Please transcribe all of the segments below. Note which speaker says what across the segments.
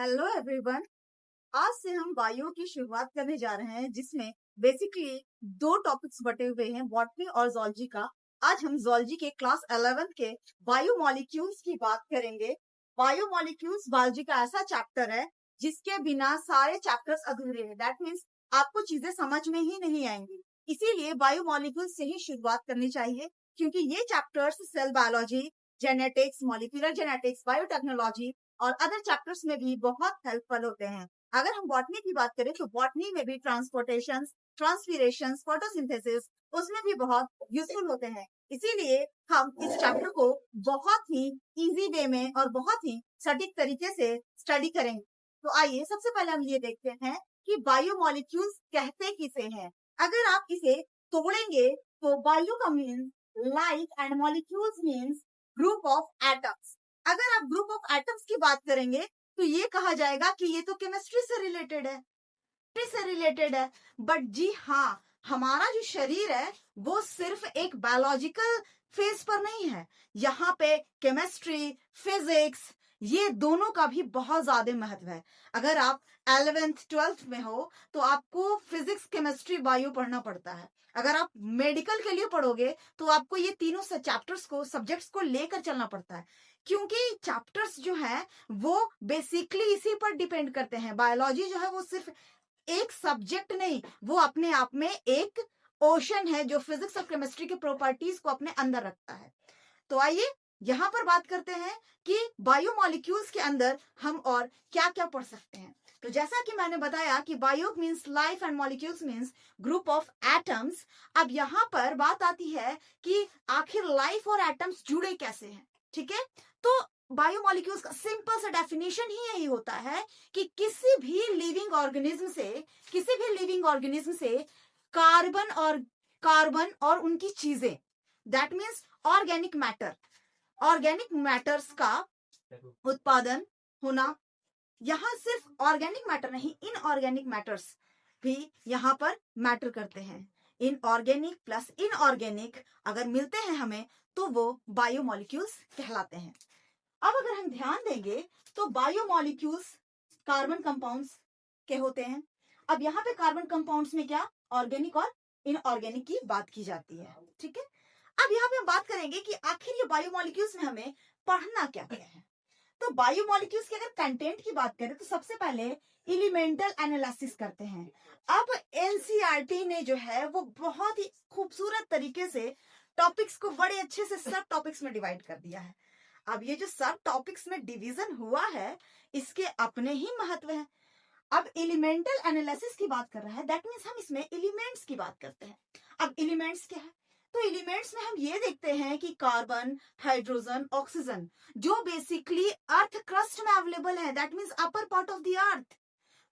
Speaker 1: Hello everyone. आज से हम बायो की शुरुआत करने जा रहे हैं, जिसमें बेसिकली दो टॉपिक्स बटे हुए हैं, बॉटनी और जूलॉजी का। आज हम जूलॉजी के क्लास 11 के बायोमोलिक्यूल्स की बात करेंगे। बायोमोलिक्यूल्स बायोलॉजी का ऐसा चैप्टर है जिसके बिना सारे चैप्टर्स अधूरे हैं। दैट मीन्स आपको चीजें समझ में ही नहीं आएंगी, इसीलिए बायोमोलिक्यूल्स से ही शुरुआत करनी चाहिए, क्योंकि ये chapters cell biology, genetics, molecular genetics, biotechnology और अदर चैप्टर्स में भी बहुत हेल्पफुल होते हैं। अगर हम बॉटनी की बात करें तो बॉटनी में भी ट्रांसपोर्टेशन, ट्रांसपीरेशन, फोटोसिंथेसिस उसमें भी बहुत यूजफुल होते हैं। इसीलिए हम इस चैप्टर को बहुत ही इजी वे में और बहुत ही सटीक तरीके से स्टडी करेंगे। तो आइए सबसे पहले हम ये देखते हैं कि बायोमोलिक्यूल्स कहते किसे हैं। अगर आप इसे तोड़ेंगे तो बायो का means life and molecules means group of atoms. अगर आप ग्रुप ऑफ एटम्स की बात करेंगे तो ये कहा जाएगा कि ये तो केमिस्ट्री से रिलेटेड है। बट जी हाँ, हमारा जो शरीर है वो सिर्फ एक बायोलॉजिकल फेज पर नहीं है। यहाँ पे केमिस्ट्री, फिजिक्स ये दोनों का भी बहुत ज्यादा महत्व है। अगर आप 11th 12th में हो तो आपको फिजिक्स, केमिस्ट्री, बायो पढ़ना पड़ता है। अगर आप मेडिकल के लिए पढ़ोगे तो आपको ये तीनों चैप्टर्स को, सब्जेक्ट्स को लेकर चलना पड़ता है, क्योंकि चैप्टर्स जो है वो बेसिकली इसी पर डिपेंड करते हैं। बायोलॉजी जो है वो सिर्फ एक सब्जेक्ट नहीं, वो अपने आप में एक ओशन है जो फिजिक्स और केमिस्ट्री के प्रॉपर्टीज को अपने अंदर रखता है। तो आइए यहाँ पर बात करते हैं कि बायोमोलिक्यूल्स के अंदर हम और क्या क्या पढ़ सकते हैं। तो जैसा कि मैंने बताया कि bio means life and molecules means group of atoms. अब यहाँ पर बात आती है कि आखिर लाइफ और एटम्स जुड़े कैसे हैं। ठीक है, तो बायोमोलिक्यूल्स का सिंपल सा डेफिनेशन ही यही होता है कि किसी भी लिविंग ऑर्गेनिज्म से कार्बन और उनकी चीजें, दैट मीन्स ऑर्गेनिक मैटर्स का उत्पादन होना। यहाँ सिर्फ ऑर्गेनिक मैटर नहीं, इनऑर्गेनिक मैटर्स भी यहाँ पर मैटर करते हैं। इनऑर्गेनिक प्लस इनऑर्गेनिक अगर मिलते हैं हमें तो वो बायोमोलिक्यूल्स कहलाते हैं। अब अगर हम ध्यान देंगे तो बायोमोलिक्यूल्स कार्बन कंपाउंड्स के होते हैं। अब यहाँ पे कार्बन कंपाउंड्स में क्या, ऑर्गेनिक और इनऑर्गेनिक की बात की जाती है। ठीक है, अब यहाँ पे हम बात करेंगे कि आखिर ये बायोमोलिक्यूल्स में हमें पढ़ना क्या क्या है। तो बायोमोलिक्यूल्स के अगर कंटेंट की बात करें तो सबसे पहले एलिमेंटल एनालिसिस करते हैं। अब एनसीईआरटी ने जो है वो बहुत ही खूबसूरत तरीके से टॉपिक्स को बड़े अच्छे से सब टॉपिक्स में डिवाइड कर दिया है। अब ये जो सब टॉपिक्स में डिवीजन हुआ है इसके अपने ही महत्व है। अब एलिमेंटल एनालिसिस की बात कर रहा है, दैट मीन्स हम इसमें एलिमेंट्स की बात करते हैं। अब एलिमेंट्स क्या है, तो एलिमेंट्स में हम ये देखते हैं कि कार्बन, हाइड्रोजन, ऑक्सीजन जो बेसिकली अर्थ क्रस्ट में अवेलेबल है, that means upper part of the अर्थ,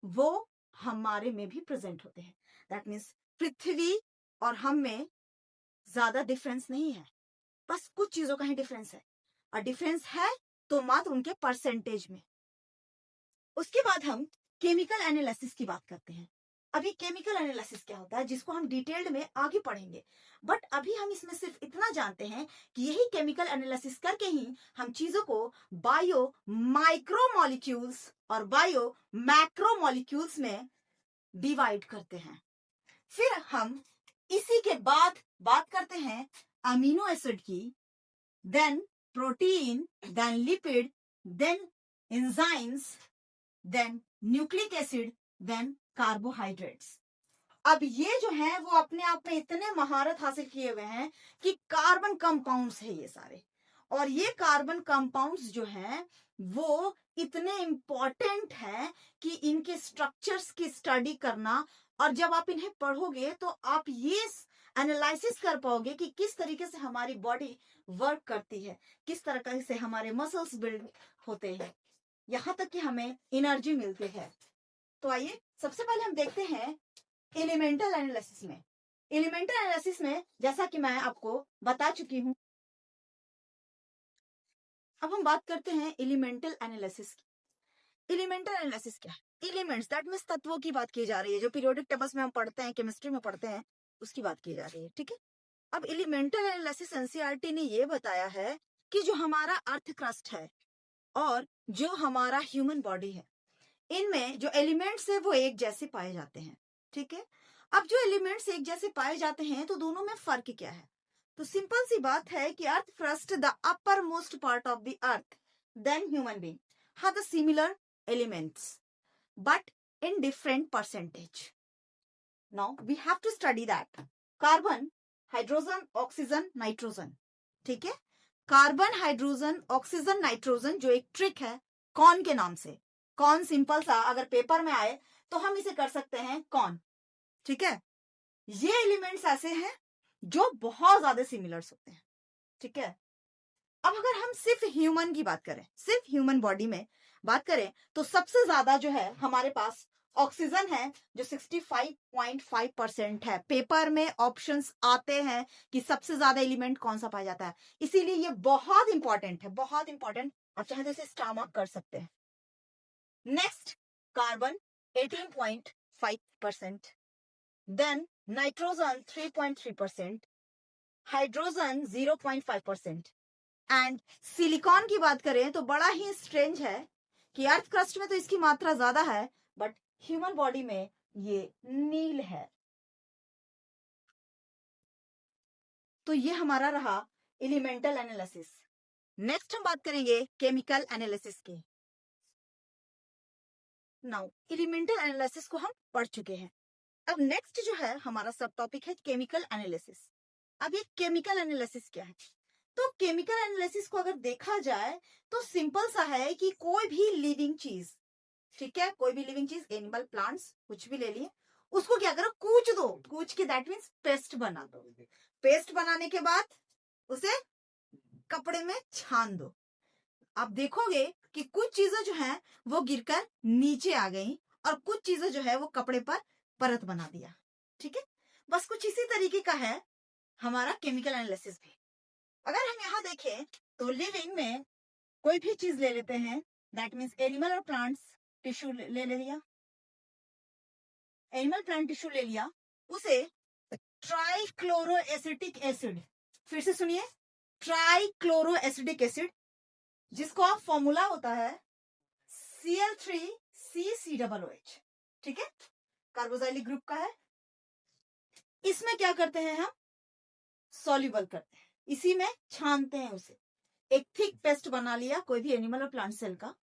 Speaker 1: वो हमारे में भी प्रेजेंट होते हैं। दैट मीन्स पृथ्वी और हम में ज्यादा डिफरेंस नहीं है, बस कुछ चीजों का ही डिफरेंस है, और डिफरेंस है तो मात्र उनके परसेंटेज में। उसके बाद हम केमिकल एनालिसिस की बात करते हैं। अभी केमिकल एनालिसिस क्या होता है जिसको हम डिटेल्ड में आगे पढ़ेंगे, बट अभी हम इसमें सिर्फ इतना जानते हैं कि यही केमिकल एनालिसिस करके ही हम चीजों को बायो माइक्रोमोलिक्यूल्स और बायो मैक्रोमोलिक्यूल्स में डिवाइड करते हैं। फिर हम इसी के बाद बात करते हैं अमीनो एसिड की, then protein, then lipid, then enzymes, then nucleic acid, then carbohydrates. अब ये जो है वो अपने आप में इतने महारत हासिल किए हुए हैं कि कार्बन कंपाउंड्स है ये सारे, और ये कार्बन कंपाउंड्स जो हैं वो इतने इंपॉर्टेंट है कि इनके स्ट्रक्चर्स की स्टडी करना, और जब आप इन्हें पढ़ोगे तो आप ये एनालिसिस कर पाओगे कि किस तरीके से हमारी बॉडी वर्क करती है, किस तरह से हमारे मसल्स बिल्ड होते हैं, यहाँ तक कि हमें एनर्जी मिलती है। तो आइए सबसे पहले हम देखते हैं एलिमेंटल एनालिसिस में। एलिमेंटल एनालिसिस में जैसा कि मैं आपको बता चुकी हूं, अब हम बात करते हैं एलिमेंटल एनालिसिस की। एलिमेंटल एनालिसिस क्या है, एलिमेंट्स दैट मींस तत्वों की बात की जा रही है, जो पीरियोडिक टेबल्स में हम पढ़ते हैं, केमिस्ट्री में पढ़ते हैं, उसकी बात की जा रही है। ठीक है, अब एलिमेंटल एनालिसिस एनसीईआरटी ने यह बताया है कि जो हमारा अर्थ क्रस्ट है और जो हमारा ह्यूमन बॉडी है, इनमें जो एलिमेंट्स है वो एक जैसे पाए जाते हैं, ठीक है। अब जो एलिमेंट्स एक जैसे पाए जाते हैं तो दोनों में फर्क क्या है? तो सिंपल सी बात है कि earth crust, the uppermost part of the earth, then human being have the similar elements but in different percentage. Now we have to study that. Carbon, hydrogen, oxygen, nitrogen, ठीक है। Carbon, hydrogen, oxygen, nitrogen जो एक trick है कौन के नाम से, कौन सिंपल सा अगर पेपर में आए तो हम इसे कर सकते हैं कौन, ठीक है। ये एलिमेंट्स ऐसे हैं जो बहुत ज्यादा सिमिलर्स होते हैं, ठीक है। अब अगर हम सिर्फ ह्यूमन की बात करें, सिर्फ ह्यूमन बॉडी में बात करें तो सबसे ज्यादा जो है हमारे पास ऑक्सीजन है जो 65.5% है। पेपर में ऑप्शंस आते हैं कि सबसे ज्यादा एलिमेंट कौन सा पाया जाता है, इसीलिए ये बहुत इंपॉर्टेंट है, बहुत इंपॉर्टेंट। आप चाहे तो इसे स्टार मार्क कर सकते हैं। Next, carbon 18.5%, then nitrogen 3.3%, hydrogen 0.5%। And silicon की बात करें तो बड़ा ही स्ट्रेंज है कि अर्थ क्रस्ट में तो इसकी मात्रा ज्यादा है बट ह्यूमन बॉडी में ये नील है। तो ये हमारा रहा एलिमेंटल एनालिसिस। नेक्स्ट हम बात करेंगे केमिकल एनालिसिस की। नाउ एलिमेंटल एनालिसिस को हम पढ़ चुके हैं, अब नेक्स्ट जो है हमारा सब टॉपिक है केमिकल एनालिसिस। अब ये केमिकल एनालिसिस क्या है? तो केमिकल एनालिसिस को अगर देखा जाए तो सिंपल सा है कि कोई भी लिविंग चीज, ठीक है, कोई भी लिविंग चीज, एनिमल, प्लांट्स, कुछ भी ले लिए, उसको क्या करो, कूच दो, कूच के दैट मीन्स पेस्ट बना दो। पेस्ट बनाने के बाद उसे कपड़े में छान दो। आप देखोगे कि कुछ चीजें जो है वो गिरकर नीचे आ गई और कुछ चीजें जो है वो कपड़े पर परत बना दिया, ठीक है। बस कुछ इसी तरीके का है हमारा केमिकल एनालिसिस भी। अगर हम यहाँ देखें तो लिविंग में कोई भी चीज ले लेते हैं, दैट मीन्स एनिमल और प्लांट्स, टिश्यू ले लिया, एनिमल प्लांट टिश्यू ले लिया, उसे ट्राइक्लोरो एसिटिक एसिड, फिर से सुनिए, ट्राइक्लोरो एसिडिक एसिड, जिसको आप फॉर्मूला होता है Cl3CCOOH, ठीक है, कार्बोक्सिलिक ग्रुप का है। इसमें क्या करते हैं हम, सॉल्युबल करते हैं, इसी में छानते हैं उसे, एक थिक पेस्ट बना लिया कोई भी एनिमल और प्लांट सेल का,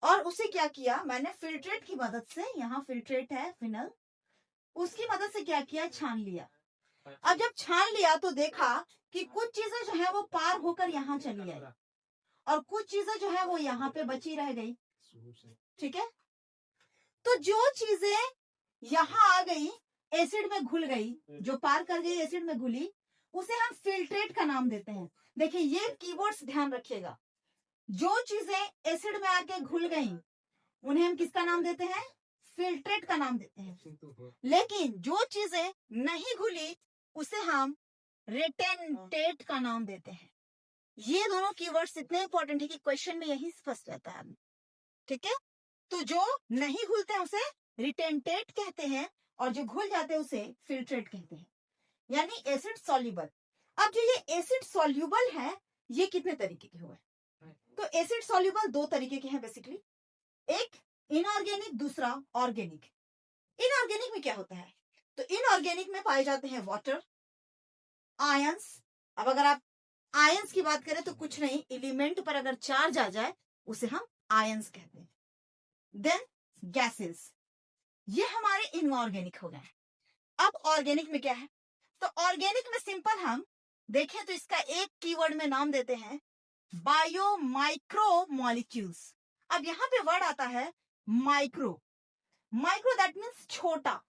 Speaker 1: और उसे क्या किया मैंने फिल्ट्रेट की मदद से, यहाँ फिल्ट्रेट है फिनल, उसकी मदद से क्या किया, छान लिया। अब जब छान लिया तो देखा कि कुछ चीजें जो है वो पार होकर यहाँ चली आई और कुछ चीजें जो है वो यहाँ पे बची रह गई, ठीक है। तो जो चीजें यहाँ आ गई एसिड में घुल गई, जो पार कर गई एसिड में घुली, उसे हम फिल्ट्रेट का नाम देते हैं। देखिए ये कीवर्ड्स ध्यान रखिएगा, जो चीजें एसिड में आके घुल गई उन्हें हम किसका नाम देते हैं, फिल्ट्रेट का नाम देते हैं। लेकिन जो चीजें नहीं घुली उसे हम रिटेंटेट का नाम देते हैं। ये दोनों कीवर्ड्स इतने इंपॉर्टेंट है कि क्वेश्चन में यही फंस जाता है, ठीक है। तो जो नहीं घुलते हैं उसे रिटेंटेट कहते हैं और जो घुल जाते हैं उसे फिल्ट्रेट कहते हैं, यानी एसिड सॉल्युबल। अब जो ये एसिड सॉल्युबल है ये कितने तरीके के हुए, तो एसिड सॉल्युबल दो तरीके के हैं बेसिकली, एक इनऑर्गेनिक, दूसरा ऑर्गेनिक। इनऑर्गेनिक में क्या होता है, तो इनऑर्गेनिक में पाए जाते हैं वाटर, आयंस। अब अगर आप आयंस की बात करें तो कुछ नहीं, एलिमेंट पर अगर चार्ज आ जाए उसे हम आयंस कहते हैं। देन गैसेस, ये हमारे इनऑर्गेनिक हो गए। अब ऑर्गेनिक में क्या है, तो ऑर्गेनिक में सिंपल हम देखें तो इसका एक कीवर्ड में नाम देते हैं बायो माइक्रो मॉलिक्यूल्स। अब यहाँ पे वर्ड आता है माइक्रो, माइक्रो दैट मीन्स छोटा,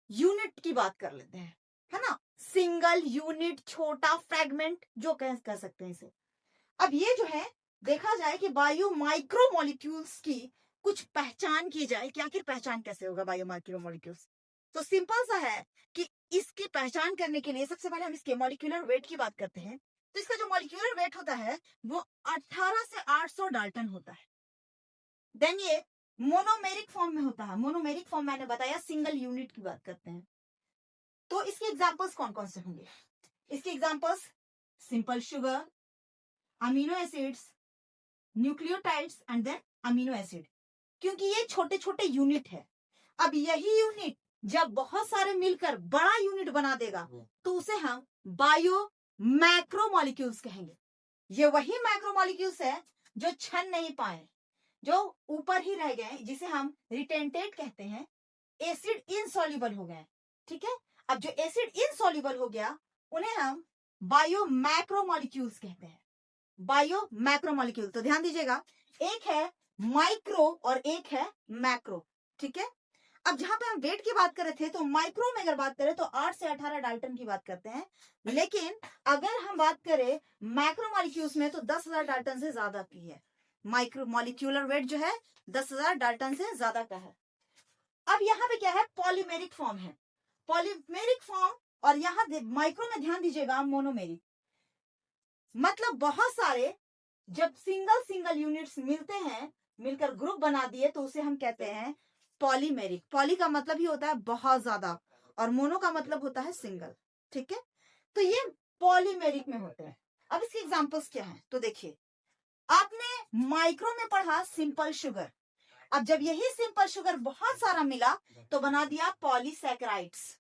Speaker 1: यूनिट की बात कर लेते हैं, है ना, सिंगल यूनिट, छोटा फ्रैगमेंट जो कह सकते हैं इसे। अब ये जो है देखा जाए कि बायो माइक्रो मॉलिक्यूल्स की कुछ पहचान की जाए कि आखिर पहचान कैसे होगा बायो माइक्रो मॉलिक्यूल्स, तो सिंपल सा है कि इसकी पहचान करने के लिए सबसे पहले हम इसके मॉलिक्यूलर वेट की बात करते हैं। तो इसका जो मॉलिक्यूलर वेट होता है वो 18 से 800 डाल्टन होता है। देन ये मोनोमेरिक फॉर्म में होता है, मोनोमेरिक फॉर्म मैंने बताया सिंगल यूनिट की बात करते हैं। तो इसके एग्जांपल्स कौन कौन से होंगे, इसके examples simple sugar, amino acids, nucleotides and then amino acid. क्योंकि ये छोटे छोटे यूनिट है। अब यही यूनिट जब बहुत सारे मिलकर बड़ा यूनिट बना देगा तो उसे हम बायो मैक्रोमोलिक्यूल्स कहेंगे। ये वही मैक्रोमोलिक्यूल्स है जो छन नहीं पाए, जो ऊपर ही रह गए, जिसे हम रिटेंटेड कहते हैं, एसिड इनसॉल्युबल हो गए। ठीक है, अब जो एसिड इनसॉल्युबल हो गया उन्हें हम बायो मैक्रोमोलिक्यूल्स कहते हैं। बायो मैक्रोमोलिक्यूल, तो ध्यान दीजिएगा, एक है माइक्रो और एक है मैक्रो। ठीक है, अब जहां पे हम वेट की बात कर रहे थे तो माइक्रो में अगर बात करें तो 8 से 18 डाल्टन की बात करते हैं, लेकिन अगर हम बात करें मैक्रोमोलिक्यूल्स में तो 10,000 डाल्टन से ज्यादा की है। माइक्रो मॉलिक्यूलर वेट जो है 10,000 डाल्टन से ज्यादा का है। अब यहाँ पे क्या है, पॉलीमेरिक फॉर्म है, पॉलीमेरिक फॉर्म, और यहाँ माइक्रो में ध्यान दीजिएगा मोनोमेरिक, मतलब बहुत सारे जब सिंगल सिंगल यूनिट्स मिलते हैं, मिलकर ग्रुप बना दिए तो उसे हम कहते हैं पॉलीमेरिक। पॉली का मतलब ही होता है बहुत ज्यादा और मोनो का मतलब होता है सिंगल। ठीक है, तो ये पॉलीमेरिक में होते हैं। अब इसके एग्जांपल्स क्या हैं, तो देखिए, आपने माइक्रो में पढ़ा सिंपल शुगर। अब जब यही सिंपल शुगर बहुत सारा मिला तो बना दिया पॉलीसैकेराइड्स।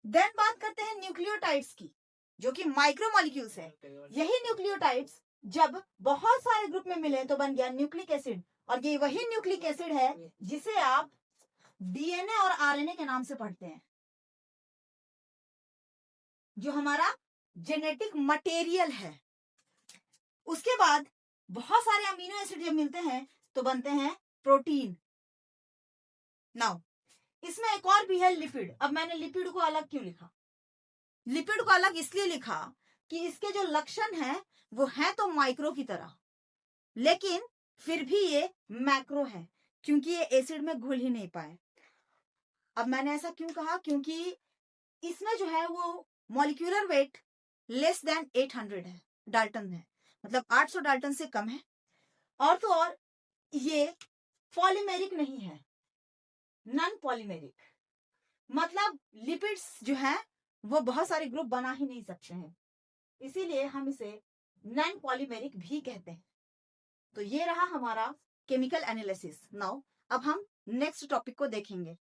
Speaker 1: देन बात करते हैं न्यूक्लियोटाइड्स की, जो कि माइक्रोमोलिक्यूल्स है। यही न्यूक्लियोटाइड्स जब बहुत सारे ग्रुप में मिले तो बन गया न्यूक्लिक एसिड, और ये वही न्यूक्लिक एसिड है जिसे आप डीएनए और आरएनए के नाम से पढ़ते हैं, जो हमारा जेनेटिक मटेरियल है। उसके बाद बहुत सारे अमीनो एसिड जब मिलते हैं तो बनते हैं प्रोटीन। नाउ इसमें एक और भी है लिपिड। अब मैंने लिपिड को अलग क्यों लिखा, लिपिड को अलग इसलिए लिखा कि इसके जो लक्षण हैं वो है तो माइक्रो की तरह, लेकिन फिर भी ये मैक्रो है क्योंकि ये एसिड में घुल ही नहीं पाए। अब मैंने ऐसा क्यों कहा, क्योंकि इसमें जो है वो मॉलिक्यूलर वेट लेस देन 800 है, डाल्टन है, मतलब 800 डाल्टन से कम है। और तो और ये पॉलीमेरिक नहीं है, नॉन पॉलीमेरिक, मतलब लिपिड्स जो है वो बहुत सारे ग्रुप बना ही नहीं सकते हैं, इसीलिए हम इसे नॉन पॉलीमेरिक भी कहते हैं। तो ये रहा हमारा केमिकल एनालिसिस। नाउ अब हम नेक्स्ट टॉपिक को देखेंगे।